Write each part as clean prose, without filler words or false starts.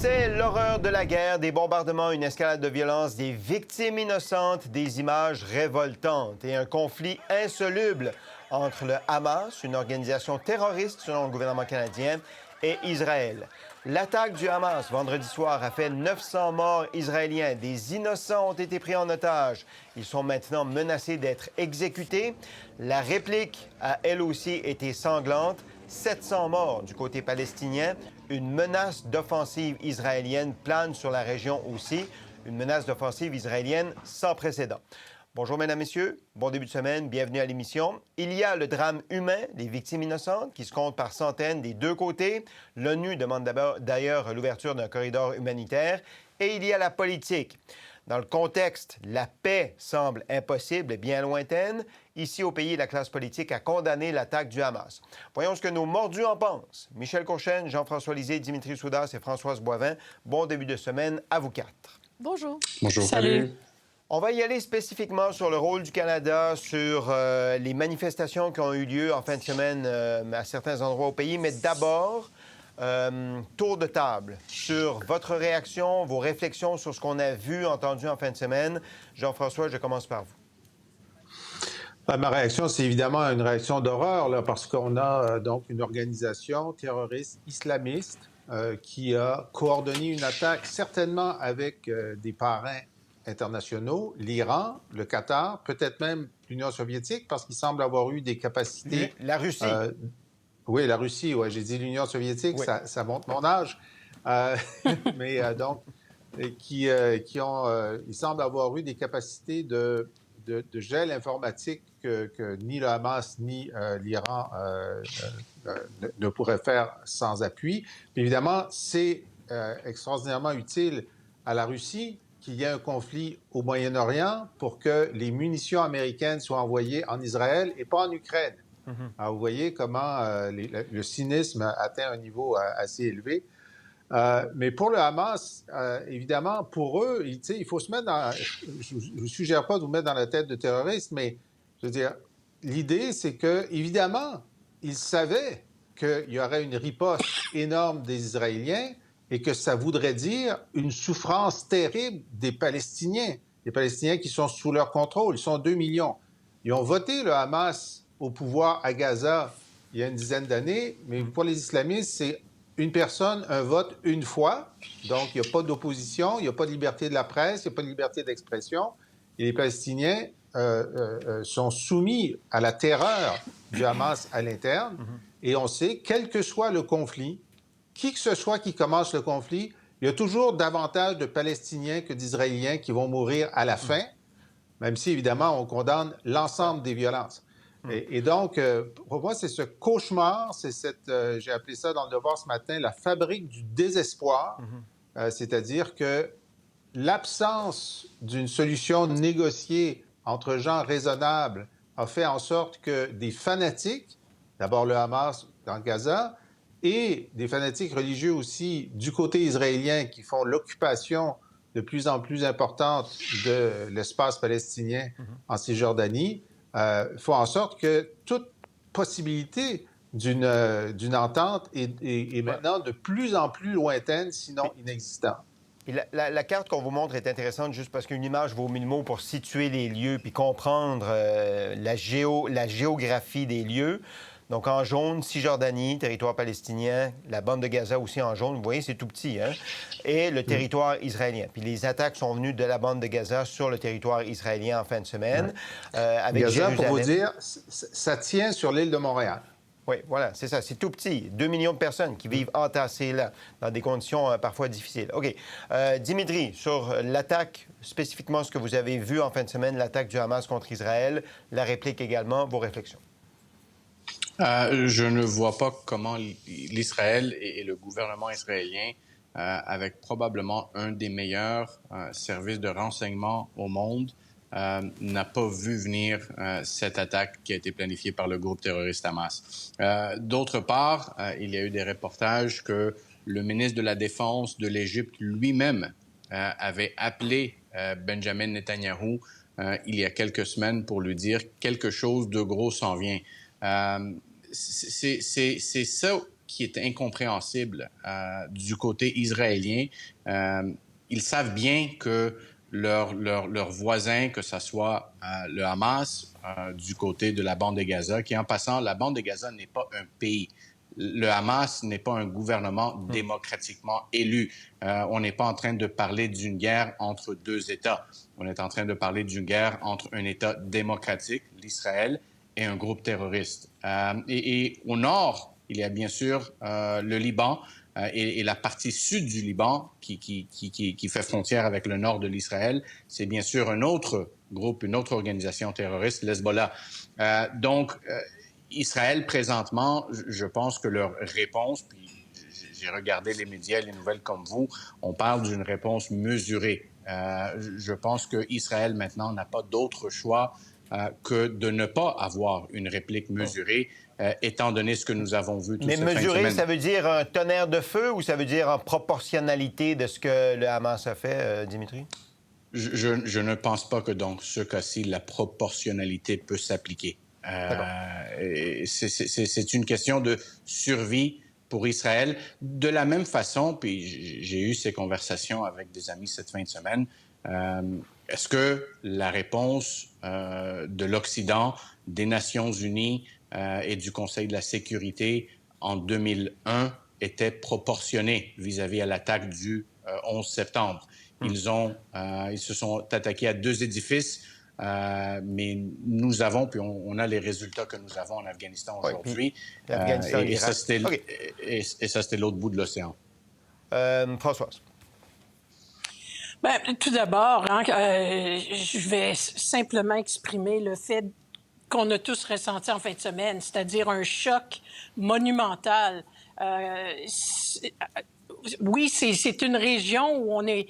C'est l'horreur de la guerre, des bombardements, une escalade de violence, des victimes innocentes, des images révoltantes et un conflit insoluble entre le Hamas, une organisation terroriste selon le gouvernement canadien, et Israël. L'attaque du Hamas vendredi soir a fait 900 morts israéliens. Des innocents ont été pris en otage. Ils sont maintenant menacés d'être exécutés. La réplique a elle aussi été sanglante. 700 morts du côté palestinien. Une menace d'offensive israélienne plane sur la région aussi. Une menace d'offensive israélienne sans précédent. Bonjour, mesdames, messieurs. Bon début de semaine. Bienvenue à l'émission. Il y a le drame humain, les victimes innocentes, qui se comptent par centaines des deux côtés. L'ONU demande d'ailleurs l'ouverture d'un corridor humanitaire. Et il y a la politique. Dans le contexte, la paix semble impossible et bien lointaine. Ici, au pays, la classe politique a condamné l'attaque du Hamas. Voyons ce que nos mordus en pensent. Michel Courchaine, Jean-François Lisée, Dimitri Soudas et Françoise Boivin. Bon début de semaine à vous quatre. Bonjour. Bonjour. Salut. On va y aller spécifiquement sur le rôle du Canada, sur les manifestations qui ont eu lieu en fin de semaine à certains endroits au pays. Mais d'abord, tour de table sur votre réaction, vos réflexions sur ce qu'on a vu, entendu en fin de semaine. Jean-François, je commence par vous. Ma réaction, c'est évidemment une réaction d'horreur, là, parce qu'on a donc une organisation terroriste islamiste qui a coordonné une attaque, certainement avec des parrains internationaux, l'Iran, le Qatar, peut-être même l'Union soviétique, parce qu'il semble avoir eu des capacités... La Russie. Oui, la Russie, ouais, j'ai dit l'Union soviétique, oui. ça montre mon âge. Mais donc, il semble avoir eu des capacités de gel informatique que ni le Hamas ni l'Iran ne pourraient faire sans appui. Puis évidemment, c'est extraordinairement utile à la Russie qu'il y ait un conflit au Moyen-Orient pour que les munitions américaines soient envoyées en Israël et pas en Ukraine. Mm-hmm. Alors, vous voyez comment le cynisme atteint un niveau assez élevé. Mais pour le Hamas, évidemment, pour eux, il faut se mettre dans... Je ne vous suggère pas de vous mettre dans la tête de terroristes, mais je veux dire, l'idée, c'est que, évidemment, ils savaient qu'il y aurait une riposte énorme des Israéliens et que ça voudrait dire une souffrance terrible des Palestiniens. Les Palestiniens qui sont sous leur contrôle. Ils sont 2 millions. Ils ont voté le Hamas au pouvoir à Gaza il y a une dizaine d'années, mais pour les islamistes, c'est une personne, un vote, une fois. Donc, il n'y a pas d'opposition, il n'y a pas de liberté de la presse, il n'y a pas de liberté d'expression. Et les Palestiniens sont soumis à la terreur du Hamas à l'interne. Et on sait, quel que soit le conflit, qui que ce soit qui commence le conflit, il y a toujours davantage de Palestiniens que d'Israéliens qui vont mourir à la fin, même si, évidemment, on condamne l'ensemble des violences. Et donc, pour moi, c'est ce cauchemar, c'est cette, j'ai appelé ça dans le Devoir ce matin, la fabrique du désespoir, c'est-à-dire que l'absence d'une solution négociée entre gens raisonnables a fait en sorte que des fanatiques, d'abord le Hamas dans Gaza, et des fanatiques religieux aussi du côté israélien qui font l'occupation de plus en plus importante de l'espace palestinien en Cisjordanie, font en sorte que toute possibilité d'une entente est maintenant de plus en plus lointaine, sinon inexistante. Et la carte qu'on vous montre est intéressante juste parce qu'une image vaut 1000 mots pour situer les lieux puis comprendre la géographie des lieux. Donc, en jaune, Cisjordanie, territoire palestinien, la bande de Gaza aussi en jaune, vous voyez, c'est tout petit, hein? Et le territoire israélien. Puis les attaques sont venues de la bande de Gaza sur le territoire israélien en fin de semaine. Avec Gaza, Jérusalem. pour vous dire, ça tient sur l'île de Montréal. Oui, voilà, c'est ça. C'est tout petit. 2 millions de personnes qui vivent entassées là, dans des conditions parfois difficiles. OK. Dimitri, sur l'attaque, spécifiquement ce que vous avez vu en fin de semaine, l'attaque du Hamas contre Israël, la réplique également, vos réflexions. Je ne vois pas comment l'Israël et le gouvernement israélien, avec probablement un des meilleurs services de renseignement au monde, n'a pas vu venir cette attaque qui a été planifiée par le groupe terroriste Hamas. D'autre part, il y a eu des reportages que le ministre de la Défense de l'Égypte lui-même avait appelé Benjamin Netanyahou il y a quelques semaines pour lui dire quelque chose de gros s'en vient. C'est ça qui est incompréhensible du côté israélien. Ils savent bien que leurs voisins, que ce soit le Hamas du côté de la bande de Gaza, qui en passant, la bande de Gaza n'est pas un pays. Le Hamas n'est pas un gouvernement démocratiquement élu. On n'est pas en train de parler d'une guerre entre deux États. On est en train de parler d'une guerre entre un État démocratique, l'Israël, et un groupe terroriste. Et au nord, il y a bien sûr le Liban et la partie sud du Liban qui fait frontière avec le nord de l'Israël. C'est bien sûr un autre groupe, une autre organisation terroriste, l'Hezbollah. Donc, Israël, présentement, je pense que leur réponse, puis j'ai regardé les médias, les nouvelles comme vous, on parle d'une réponse mesurée. Je pense qu'Israël, maintenant, n'a pas d'autre choix que de ne pas avoir une réplique mesurée, étant donné ce que nous avons vu toute cette fin de semaine. Mais mesurée, ça veut dire un tonnerre de feu ou ça veut dire en proportionnalité de ce que le Hamas a fait, Dimitri? Je ne pense pas que dans ce cas-ci, la proportionnalité peut s'appliquer. C'est une question de survie pour Israël. De la même façon, puis j'ai eu ces conversations avec des amis cette fin de semaine, est-ce que la réponse de l'Occident, des Nations unies et du Conseil de la sécurité en 2001 était proportionnée vis-à-vis à l'attaque du 11 septembre? Ils se sont attaqués à deux édifices, mais nous avons, puis on a les résultats que nous avons en Afghanistan aujourd'hui. Et ça, c'était l'autre bout de l'océan. Françoise. Bien, tout d'abord, je vais simplement exprimer le fait qu'on a tous ressenti en fin de semaine, c'est-à-dire un choc monumental. Oui, c'est une région où on est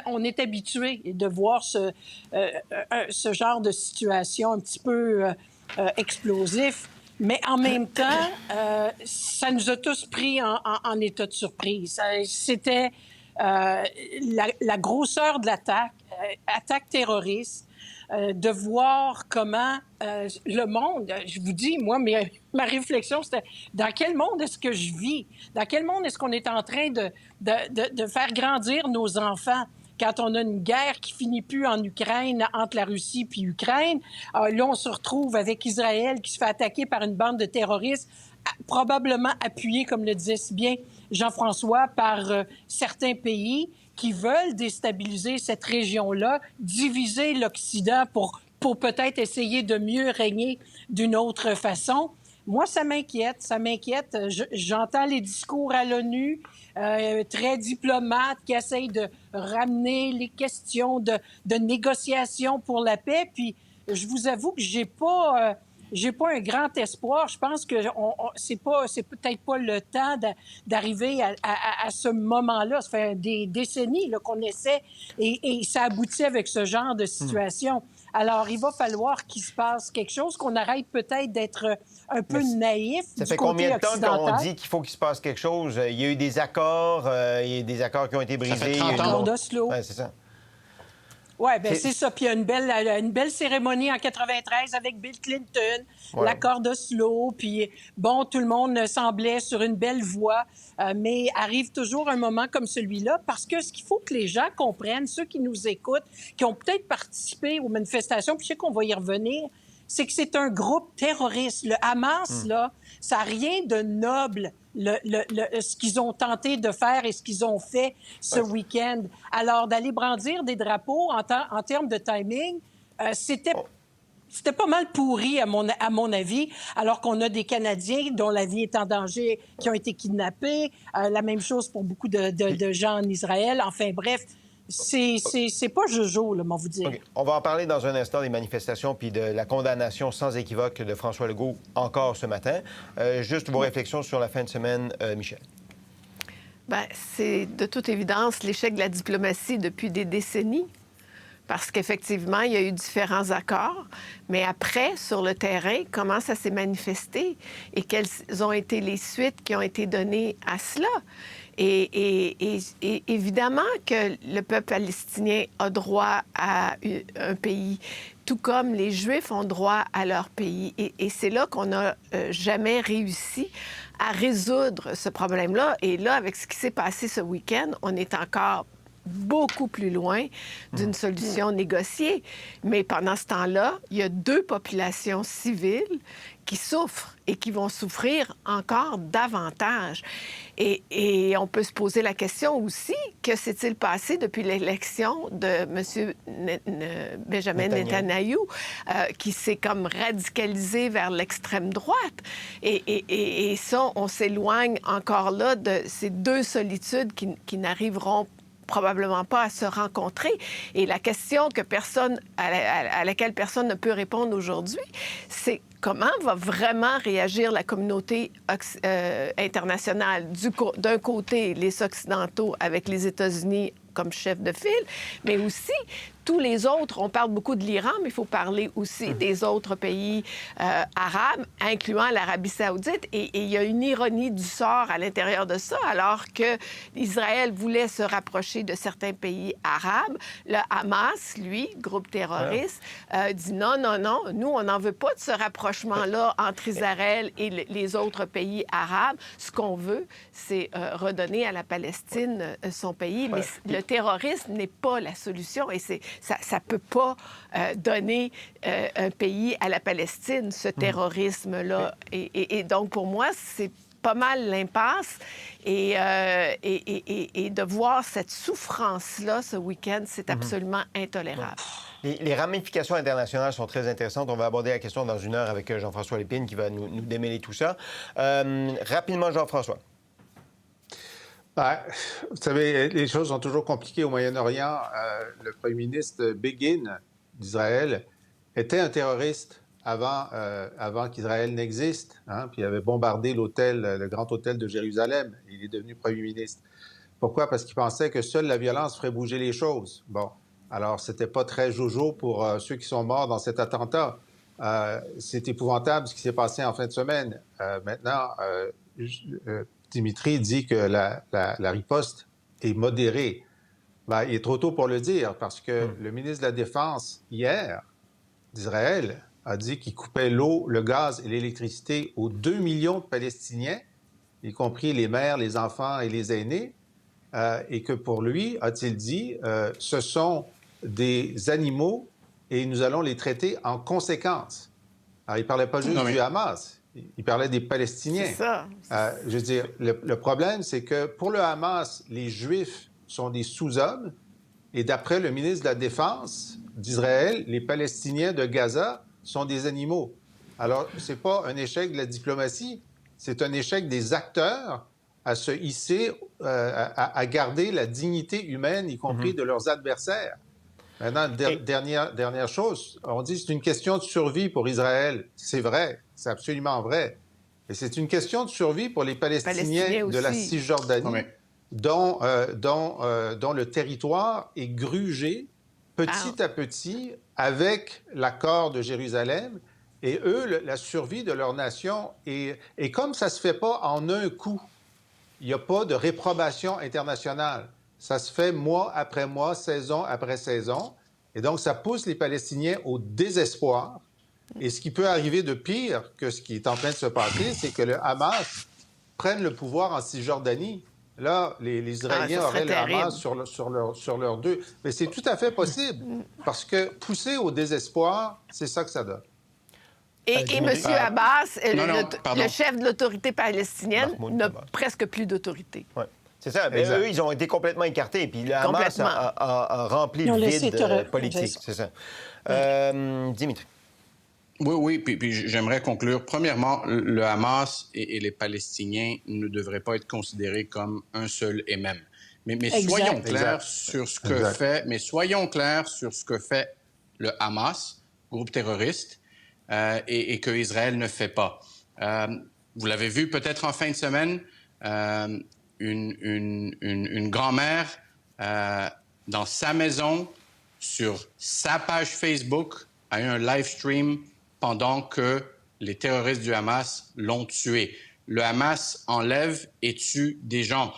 on est habitué de voir ce genre de situation un petit peu explosif, mais en même temps, ça nous a tous pris en état de surprise. C'était la grosseur de l'attaque, attaque terroriste, de voir comment le monde, je vous dis, moi, ma réflexion, c'était dans quel monde est-ce que je vis? Dans quel monde est-ce qu'on est en train de faire grandir nos enfants? Quand on a une guerre qui finit plus en Ukraine, entre la Russie puis l'Ukraine, là, on se retrouve avec Israël qui se fait attaquer par une bande de terroristes, probablement appuyée, comme le disait si bien Jean-François, par certains pays qui veulent déstabiliser cette région-là, diviser l'Occident pour peut-être essayer de mieux régner d'une autre façon. Moi, ça m'inquiète. J'entends les discours à l'ONU, très diplomates, qui essayent de ramener les questions de négociation pour la paix. Puis, je vous avoue que j'ai pas un grand espoir. Je pense que c'est peut-être pas le temps d'arriver à ce moment-là. Ça fait des décennies là, qu'on essaie et ça aboutit avec ce genre de situation. Alors, il va falloir qu'il se passe quelque chose, qu'on arrête peut-être d'être un peu naïf du côté occidental. Ça fait combien de temps qu'on dit qu'il faut qu'il se passe quelque chose? Il y a eu des accords, il y a des accords qui ont été brisés. Ça fait 30 ans. L'accord d'Oslo. Ouais, c'est ça. Oui, bien, c'est ça. Puis il y a une belle cérémonie en 93 avec Bill Clinton, l'accord d'Oslo. Puis, bon, tout le monde semblait sur une belle voie. Mais arrive toujours un moment comme celui-là parce que ce qu'il faut que les gens comprennent, ceux qui nous écoutent, qui ont peut-être participé aux manifestations, puis je sais qu'on va y revenir, c'est que c'est un groupe terroriste. Le Hamas, là, ça n'a rien de noble. Ce qu'ils ont tenté de faire et ce qu'ils ont fait ce week-end. Alors, d'aller brandir des drapeaux en termes de timing, c'était pas mal pourri, à mon avis, alors qu'on a des Canadiens dont la vie est en danger, qui ont été kidnappés. La même chose pour beaucoup de gens en Israël. Enfin, bref, c'est pas jojo, là, moi, vous dire. Okay. On va en parler dans un instant des manifestations puis de la condamnation sans équivoque de François Legault encore ce matin. Juste vos réflexions sur la fin de semaine, Michel. Bien, c'est de toute évidence l'échec de la diplomatie depuis des décennies. Parce qu'effectivement, il y a eu différents accords. Mais après, sur le terrain, comment ça s'est manifesté et quelles ont été les suites qui ont été données à cela? Et évidemment que le peuple palestinien a droit à un pays. tout comme les Juifs ont droit à leur pays. Et c'est là qu'on n'a jamais réussi à résoudre ce problème-là. Et là, avec ce qui s'est passé ce week-end, on est encore beaucoup plus loin d'une solution négociée. Mais pendant ce temps-là, il y a 2 populations civiles qui souffrent et qui vont souffrir encore davantage. Et on peut se poser la question aussi, que s'est-il passé depuis l'élection de M. Benjamin Netanyahou, qui s'est comme radicalisé vers l'extrême droite? Et ça, on s'éloigne encore là de ces 2 solitudes qui n'arriveront probablement pas à se rencontrer. Et la question que à laquelle personne ne peut répondre aujourd'hui, c'est comment va vraiment réagir la communauté internationale? D'un côté, les Occidentaux avec les États-Unis comme chef de file, mais aussi tous les autres. On parle beaucoup de l'Iran, mais il faut parler aussi des autres pays arabes, incluant l'Arabie saoudite. Et il y a une ironie du sort à l'intérieur de ça, alors que Israël voulait se rapprocher de certains pays arabes. Le Hamas, lui, groupe terroriste, dit non, non, non, nous, on n'en veut pas de ce rapprochement-là entre Israël et les autres pays arabes. Ce qu'on veut, c'est redonner à la Palestine son pays. Mais le terrorisme n'est pas la solution et ça ne peut pas donner un pays à la Palestine, ce terrorisme-là. Et donc, pour moi, c'est pas mal l'impasse. Et de voir cette souffrance-là ce week-end, c'est absolument intolérable. Les ramifications internationales sont très intéressantes. On va aborder la question dans 1 heure avec Jean-François Lépine qui va nous démêler tout ça. Rapidement, Jean-François. Ben, vous savez, les choses sont toujours compliquées au Moyen-Orient. Le premier ministre Begin d'Israël était un terroriste avant qu'Israël n'existe. Hein? Puis il avait bombardé le grand hôtel de Jérusalem. Il est devenu premier ministre. Pourquoi? Parce qu'il pensait que seule la violence ferait bouger les choses. Bon, alors c'était pas très jojo pour ceux qui sont morts dans cet attentat. C'est épouvantable ce qui s'est passé en fin de semaine. Maintenant, Dimitri dit que la riposte est modérée. Ben, il est trop tôt pour le dire parce que le ministre de la Défense, hier, d'Israël, a dit qu'il coupait l'eau, le gaz et l'électricité aux 2 millions de Palestiniens, y compris les mères, les enfants et les aînés, et que pour lui, a-t-il dit, ce sont des animaux et nous allons les traiter en conséquence. Alors, il ne parlait pas juste du Hamas. Il parlait des Palestiniens. C'est ça. Je veux dire, le problème, c'est que pour le Hamas, les Juifs sont des sous-hommes. Et d'après le ministre de la Défense d'Israël, les Palestiniens de Gaza sont des animaux. Alors, ce n'est pas un échec de la diplomatie, c'est un échec des acteurs à se hisser, à garder la dignité humaine, y compris de leurs adversaires. Maintenant, dernière chose, on dit que c'est une question de survie pour Israël. C'est vrai, c'est absolument vrai. Et c'est une question de survie pour les Palestiniens de la Cisjordanie, dont le territoire est grugé petit à petit avec l'accord de Jérusalem. Et eux, la survie de leur nation, et comme ça ne se fait pas en un coup, il n'y a pas de réprobation internationale. Ça se fait mois après mois, saison après saison. Et donc, ça pousse les Palestiniens au désespoir. Et ce qui peut arriver de pire que ce qui est en train de se passer, c'est que le Hamas prenne le pouvoir en Cisjordanie. Là, les Israéliens auraient le Hamas sur leurs deux. Mais c'est tout à fait possible, parce que pousser au désespoir, c'est ça que ça donne. Et M. Abbas, le chef de l'autorité palestinienne, n'a presque plus d'autorité. Ouais. C'est ça. Mais eux, ils ont été complètement écartés. Et puis le Hamas a rempli le vide politique. C'est ça. Dimitri. Oui, puis j'aimerais conclure. Premièrement, le Hamas et les Palestiniens ne devraient pas être considérés comme un seul et même. Mais soyons clairs sur ce que fait. Mais soyons clairs sur ce que fait le Hamas, groupe terroriste, et que Israël ne fait pas. Vous l'avez vu peut-être en fin de semaine. Une grand-mère dans sa maison, sur sa page Facebook, a eu un live stream pendant que les terroristes du Hamas l'ont tué. Le Hamas enlève et tue des gens.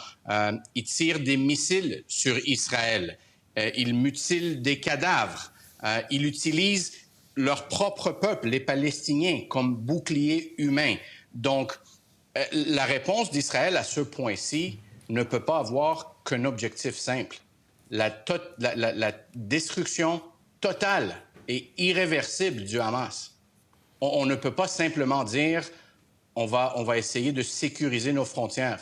Il tire des missiles sur Israël. Il mutile des cadavres. Il utilise leur propre peuple, les Palestiniens, comme bouclier humain. Donc, la réponse d'Israël à ce point-ci ne peut pas avoir qu'un objectif simple. La destruction totale et irréversible du Hamas. On ne peut pas simplement dire on va essayer de sécuriser nos frontières.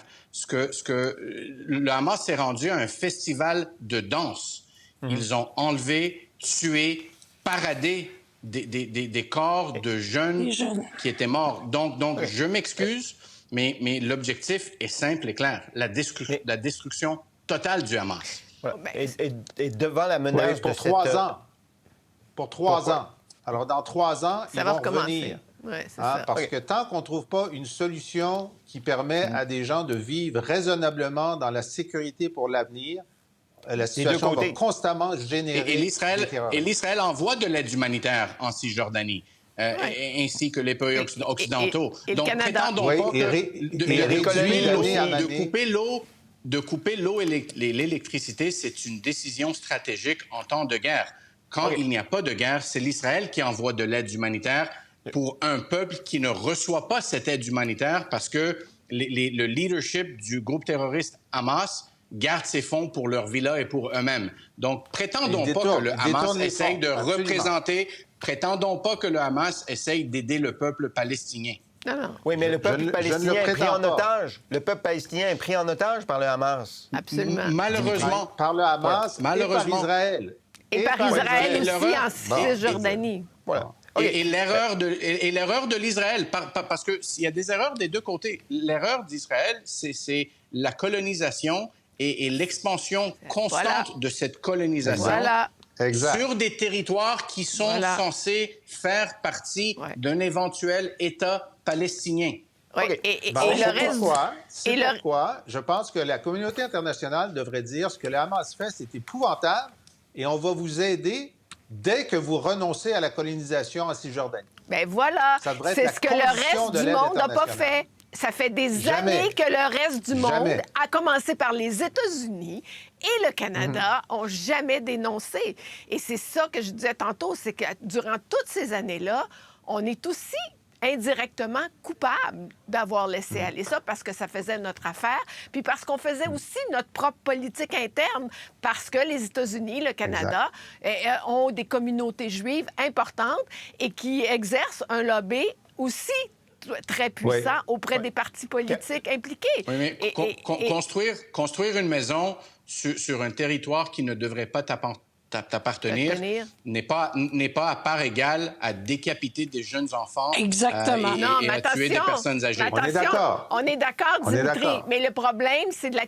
Le Hamas s'est rendu à un festival de danse. Ils ont enlevé, tué, paradé des corps de jeunes qui étaient morts. Donc je m'excuse, mais l'objectif est simple et clair. La destruction totale du Hamas. Voilà. Et devant la menace pour de 3 ans. Pour 3 Pourquoi? ans. Alors, dans 3 ans, Ça ils va vont recommencer. revenir. Oui, c'est ça. Parce que tant qu'on ne trouve pas une solution qui permet à des gens de vivre raisonnablement dans la sécurité pour l'avenir, la situation va constamment générer et l'Israël, des terroristes. et l'Israël envoie de l'aide humanitaire en Cisjordanie, ainsi que les pays occidentaux. Et le Donc, Canada. prétendons pas de couper l'eau et l'électricité, c'est une décision stratégique en temps de guerre. Quand il n'y a pas de guerre, c'est l'Israël qui envoie de l'aide humanitaire pour un peuple qui ne reçoit pas cette aide humanitaire parce que le leadership du groupe terroriste Hamas garde ses fonds pour leurs villas et pour eux-mêmes. Donc, prétendons pas que le Hamas essaye de représenter... Prétendons pas que le Hamas essaye d'aider le peuple palestinien. Non. Oui, mais le peuple palestinien est pris en otage. Le peuple palestinien est pris en otage par le Hamas. Absolument. Malheureusement. Par le Hamas et par Israël. Et par Israël aussi en Cisjordanie. Voilà. Et l'erreur de l'Israël, parce qu'il y a des erreurs des deux côtés. L'erreur d'Israël, c'est la colonisation et l'expansion constante de cette colonisation sur des territoires qui sont censés faire partie d'un éventuel État palestinien. Oui. C'est pourquoi je pense que la communauté internationale devrait dire ce que le Hamas fait, c'est épouvantable et on va vous aider dès que vous renoncez à la colonisation en Cisjordanie. Bien voilà, c'est ce que le reste du monde n'a pas fait. Ça fait des années que le reste du monde, à commencer par les États-Unis et le Canada, ont jamais dénoncé. Et c'est ça que je disais tantôt, c'est que durant toutes ces années-là, on est aussi indirectement coupable d'avoir laissé aller ça parce que ça faisait notre affaire, puis parce qu'on faisait aussi notre propre politique interne, parce que les États-Unis, le Canada ont des communautés juives importantes et qui exercent un lobby aussi très puissant auprès des partis politiques impliqués. Oui, mais construire une maison sur un territoire qui ne devrait pas t'appartenir n'est pas à part égale à décapiter des jeunes enfants et à tuer des personnes âgées. On est d'accord, Dimitri, mais le problème, c'est de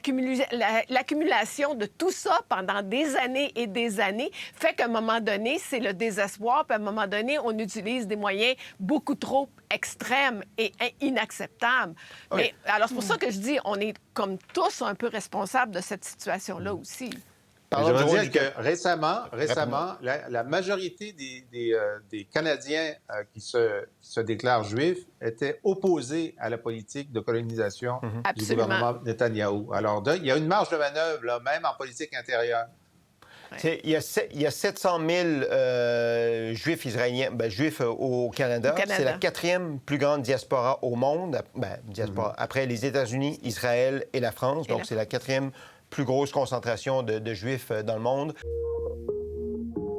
l'accumulation de tout ça pendant des années et des années fait qu'à un moment donné, c'est le désespoir, puis à un moment donné, on utilise des moyens beaucoup trop extrêmes et inacceptables. Mais alors, c'est pour ça que je dis, on est comme tous un peu responsables de cette situation-là aussi. Je veux dire que récemment la majorité des Canadiens qui se déclarent juifs étaient opposés à la politique de colonisation du gouvernement Netanyahou. Alors, il y a une marge de manœuvre, là, même en politique intérieure. Il y a 700 000 Juifs israéliens, Juifs au Canada. C'est la 4e plus grande diaspora au monde, après les États-Unis, Israël et la France. Donc, c'est la 4e plus grosse concentration de Juifs dans le monde.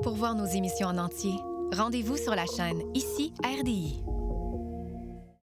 Pour voir nos émissions en entier, rendez-vous sur la chaîne Ici RDI.